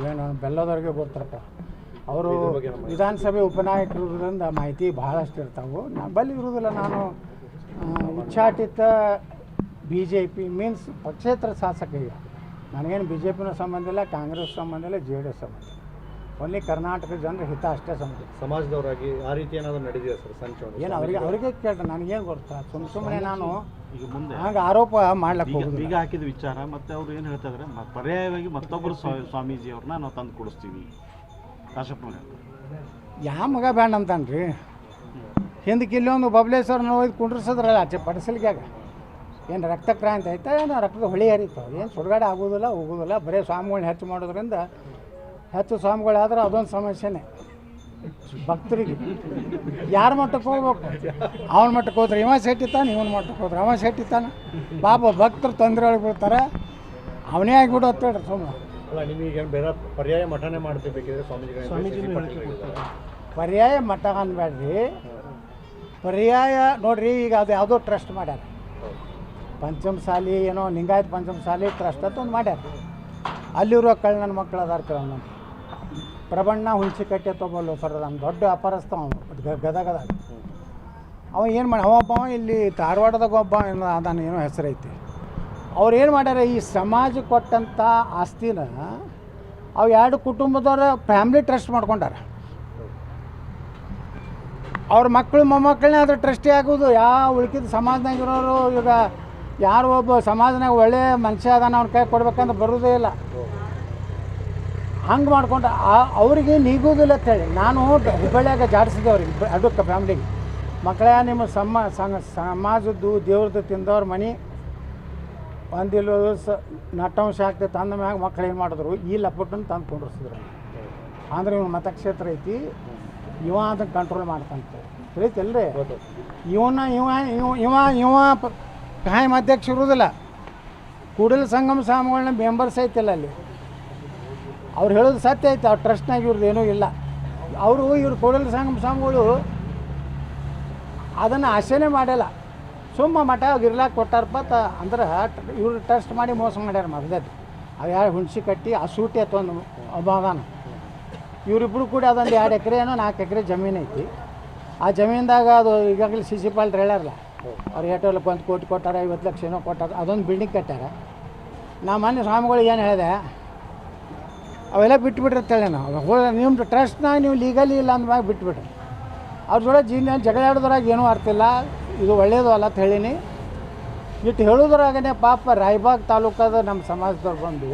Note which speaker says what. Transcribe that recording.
Speaker 1: ಏನು ಬೆಲ್ಲದವ್ರಿಗೆ ಗೊತ್ತಪ್ಪ. ಅವರು ವಿಧಾನಸಭೆ ಉಪನಾಯಕರಿಂದ ಮಾಹಿತಿ ಭಾಳಷ್ಟು ಇರ್ತಾವೆ. ಬಲ್ಲಿ ಇರುವುದಿಲ್ಲ. ನಾನು ಉಚ್ಚಾಟಿತ BJP ಮೀನ್ಸ್ ಪಕ್ಷೇತರ ಶಾಸಕ. ಈಗ ನನಗೇನು BJPನೂ ಸಂಬಂಧ ಇಲ್ಲ, ಕಾಂಗ್ರೆಸ್ ಸಂಬಂಧ ಇಲ್ಲ, JDS ಸಂಬಂಧ ಇಲ್ಲ. ಓನ್ಲಿ ಕರ್ನಾಟಕ ಜನರ ಹಿತ ಅಷ್ಟೇ ಸಂಬಂಧ.
Speaker 2: ಸಮಾಜದವರಾಗಿ ಆ ರೀತಿ ಏನಾದರೂ ನಡೆದಿದೆ ಸರ್ ಸಂಚಲನ?
Speaker 1: ಏನು ಅವರಿಗೆ ಕೇಳ್ರಿ, ನನಗೇನು ಗೊತ್ತಾ? ಸುಮ್ಮನೆ ನಾನು ಹಂಗೆ ಆರೋಪ ಮಾಡ್ಲಿಕ್ಕೆ ಹೋಗೋದು.
Speaker 3: ಈಗ ಹಾಕಿದ ವಿಚಾರ ಮತ್ತು ಅವ್ರು ಏನು ಹೇಳ್ತಾ ಇದ್ದಾರೆ, ಪರ್ಯಾಯವಾಗಿ ಮತ್ತೊಬ್ಬರು ಸ್ವಾಮೀಜಿ ಅವ್ರನ್ನ ನಾವು ತಂದು ಕೊಡಿಸ್ತೀವಿ ಕಾಶಪ್ಪನ.
Speaker 1: ಯಾವ ಮಗ ಬ್ಯಾಂಡ್ ಅಂತಾನ್ರಿ. ಹಿಂದಕ್ಕೆ ಇಲ್ಲೊಂದು ಬಬಲೇಶ್ವರನ ಹೋಗಿ ಕುಂಡ್ರಿಸಿದ್ರಲ್ಲ ಆಚೆ ಪಡಿಸಲಿಕ್ಕಾಗ. ಏನು ರಕ್ತ ಕ್ರಾಂತಿ ಆಯ್ತಾ, ಏನು ರಕ್ತದ ಹೊಳಿ ಹರಿತಾವೆ, ಏನು ಸುಡುಗಾಡೆ ಆಗೋದಿಲ್ಲ ಹೋಗೋದಿಲ್ಲ. ಬರೀ ಸ್ವಾಮಿಗಳನ್ನ ಹೆಚ್ಚು ಮಾಡೋದ್ರಿಂದ ಹೆಚ್ಚು ಸ್ವಾಮಿಗಳಾದ್ರೆ ಅದೊಂದು ಸಮಸ್ಯೆನೇ ಭಕ್ತರಿಗೆ. ಯಾರ ಮಟ್ಟಕ್ಕೆ ಹೋಗ್ಬೇಕು? ಅವನ ಮಟ್ಟಕ್ಕೆ ಹೋದ್ರೆ ಇವ ಸೆಟ್ಟಿತ್ತಾನೆ, ಇವನ ಮಟ್ಟಕ್ಕೆ ಹೋದ್ರೆ ಅವ ಸೆಟ್ಟಿತ್ತಾನೆ. ಪಾಪ ಭಕ್ತರು ತೊಂದರೆ ಒಳಗೆ ಬಿಡ್ತಾರೆ. ಅವನೇ ಆಗಿಬಿಡು ಅಂತ ಹೇಳ್ರಿ ಸುಮ್ಮನೆ.
Speaker 2: ಅಲ್ಲ, ನಿಮಗೆ ಬೇರೆ ಪರ್ಯಾಯ ಮಠನೇ ಮಾಡ್ತಿರ್ಬೇಕಿದ್ರೆ ಸ್ವಾಮೀಜಿಗಳು
Speaker 1: ಪರ್ಯಾಯ ಮಠ ಅನ್ಬೇಡ್ರಿ. ಪರ್ಯಾಯ ನೋಡ್ರಿ, ಈಗ ಅದು ಯಾವುದೋ ಟ್ರಸ್ಟ್ ಮಾಡ್ಯಾರ. ಪಂಚಮಸಾಲಿ ಏನೋ ಲಿಂಗಾಯತ ಪಂಚಮಸಾಲಿ ಟ್ರಸ್ಟ್ ಅಂತ ಒಂದು ಮಾಡ್ಯಾರ. ಅಲ್ಲಿರೋ ನನ್ನ ಮಕ್ಕಳು ಅದಾರ ಕೆಲವೊಂದು. ಪ್ರಬಣ್ಣ ಹುಣಸಿಕಟ್ಟೆ ತೊಗೊಳ್ಳು ಸರ್, ನಮ್ಮ ದೊಡ್ಡ ಅಪರಸ್ತ ಗದಗದ. ಅವ ಏನು ಮಾಡಿ ಅವೊಬ್ಬ ಇಲ್ಲಿ ಧಾರವಾಡದಾಗ ಒಬ್ಬ ಏನೋ ಅದಾನ, ಏನೋ ಹೆಸರೈತಿ. ಅವ್ರು ಏನು ಮಾಡ್ಯಾರ, ಈ ಸಮಾಜ ಕೊಟ್ಟಂಥ ಆಸ್ತಿನ ಅವು ಎರಡು ಕುಟುಂಬದವ್ರ ಫ್ಯಾಮ್ಲಿ ಟ್ರಸ್ಟ್ ಮಾಡ್ಕೊಂಡಾರ. ಅವ್ರ ಮಕ್ಕಳು ಮೊಮ್ಮಕ್ಕಳನ್ನೇ ಅದ್ರ ಟ್ರಸ್ಟಿ ಆಗೋದು. ಯಾವ ಉಳ್ಕಿದ ಸಮಾಜನಾಗಿರೋರು ಈಗ ಯಾರು ಒಬ್ಬ ಸಮಾಜನಾಗ ಒಳ್ಳೆಯ ಮನುಷ್ಯ ಅದಾನ ಅವ್ನ ಕೈ ಕೊಡ್ಬೇಕಂತ ಬರೋದೇ ಇಲ್ಲ. ಹಂಗೆ ಮಾಡ್ಕೊಂಡು ಅವರಿಗೆ ನೀಗೋದಿಲ್ಲ ಅಂತೇಳಿ ನಾನು ಹುಬ್ಬಳ್ಳಿಯಾಗ ಜಾಡಿಸಿದೆ ಅವ್ರಿಗೆ ಅದಕ್ಕೆ ಫ್ಯಾಮ್ಲಿಗೆ. ಮಕ್ಕಳೇ, ನಿಮ್ಮ ಸಮಾಜದ್ದು ದೇವ್ರದ್ದು ತಿಂದವ್ರ ಮನೆ ಒಂದಿಲ್ಲ ನಟ್ಟಂಶ ಆಗ್ತೈತೆ ಅಂದ ಮ್ಯಾಗ ಮಕ್ಳು ಏನು ಮಾಡಿದ್ರು, ಈ ಲಪಟನ್ನು ತಂದು ಕುಂಡ್ರಿಸಿದ್ರು. ಅಂದ್ರೆ ಇವ್ನ ಮತಕ್ಷೇತ್ರ ಐತಿ, ಇವ ಅದನ್ನು ಕಂಟ್ರೋಲ್ ಮಾಡ್ತಂತೆ ತಿಳಿತಲ್ರಿ. ಇವನ ಇವ ಇವ ಇವ ಇವ ಕಾಯಂ ಅಧ್ಯಕ್ಷ ಇರುವುದಿಲ್ಲ. ಕೂಡಲ ಸಂಗಮ ಸ್ವಾಮಿಗಳನ್ನ ಮೆಂಬರ್ಸ್ ಐತಿಲ್ಲ ಅಲ್ಲಿ. ಅವ್ರು ಹೇಳೋದು ಸತ್ಯ ಐತೆ. ಅವ್ರ ಟ್ರಸ್ಟ್ನಾಗ ಇವ್ರದ್ದು ಏನೂ ಇಲ್ಲ. ಇವ್ರು ಕೂಡಲ ಸಂಗಮ ಸ್ವಾಮಿಗಳು ಅದನ್ನು ಆಶೆನೇ ಮಾಡಿಲ್ಲ. ಸುಮ್ಮ ಮಠ ಇರ್ಲಾಕ ಕೊಟ್ಟಾರಪ್ಪ ಅಂದ್ರೆ ಇವ್ರು ಟ್ರಸ್ಟ್ ಮಾಡಿ ಮೋಸ ಮಾಡ್ಯಾರ. ಮೊದಲೇದು ಅವು ಯಾರು ಹುಣಸಿ ಕಟ್ಟಿ ಆ ಸೂಟಿ ಅಥವಾ ಒಂದು ಅಭಾವನ ಇವರಿಬ್ಬರು ಕೂಡ ಅದೊಂದು 2 ಎಕರೆ ಏನೋ 4 ಎಕರೆ ಜಮೀನು ಐತಿ. ಆ ಜಮೀನ್ದಾಗ ಅದು ಈಗಾಗಲೇ CC ಪಾಲ್ರು ಹೇಳ್ಯಾರಲ್ಲ, ಅವ್ರು ಏಟೋಲಕ್ಕೆ 1 ಕೋಟಿ ಕೊಟ್ಟಾರ, 50 ಲಕ್ಷ ಏನೋ ಕೊಟ್ಟಾರ. ಅದೊಂದು ಬಿಲ್ಡಿಂಗ್ ಕಟ್ಟಾರ. ನಾ ಮೊನ್ನೆ ಸ್ವಾಮಿಗಳಿಗೆ ಏನು ಹೇಳಿದೆ, ಅವೆಲ್ಲ ಬಿಟ್ಬಿಟ್ರಿ ಅಂತೇಳಿ ನಾವು. ನಿಮ್ಮ ಟ್ರಸ್ಟ್ನಾಗ ನೀವು ಲೀಗಲಿ ಇಲ್ಲ ಅಂದ್ಮ್ಯಾಗ ಬಿಟ್ಬಿಟ್ರಿ. ಅವ್ರ ಜೊತೆ ಜಗಳ ಆಡೋದ್ರಾಗ ಏನೂ ಅರ್ಥ ಇಲ್ಲ. ಇದು ಒಳ್ಳೆಯದು ಅಲ್ಲ ಅಂತ ಹೇಳೀನಿ. ಇಟ್ಟು ಹೇಳೋದ್ರಾಗೇ ಪಾಪ ರಾಯಬಾಗ್ ತಾಲೂಕಾದ ನಮ್ಮ ಸಮಾಜದವ್ರು ಬಂದು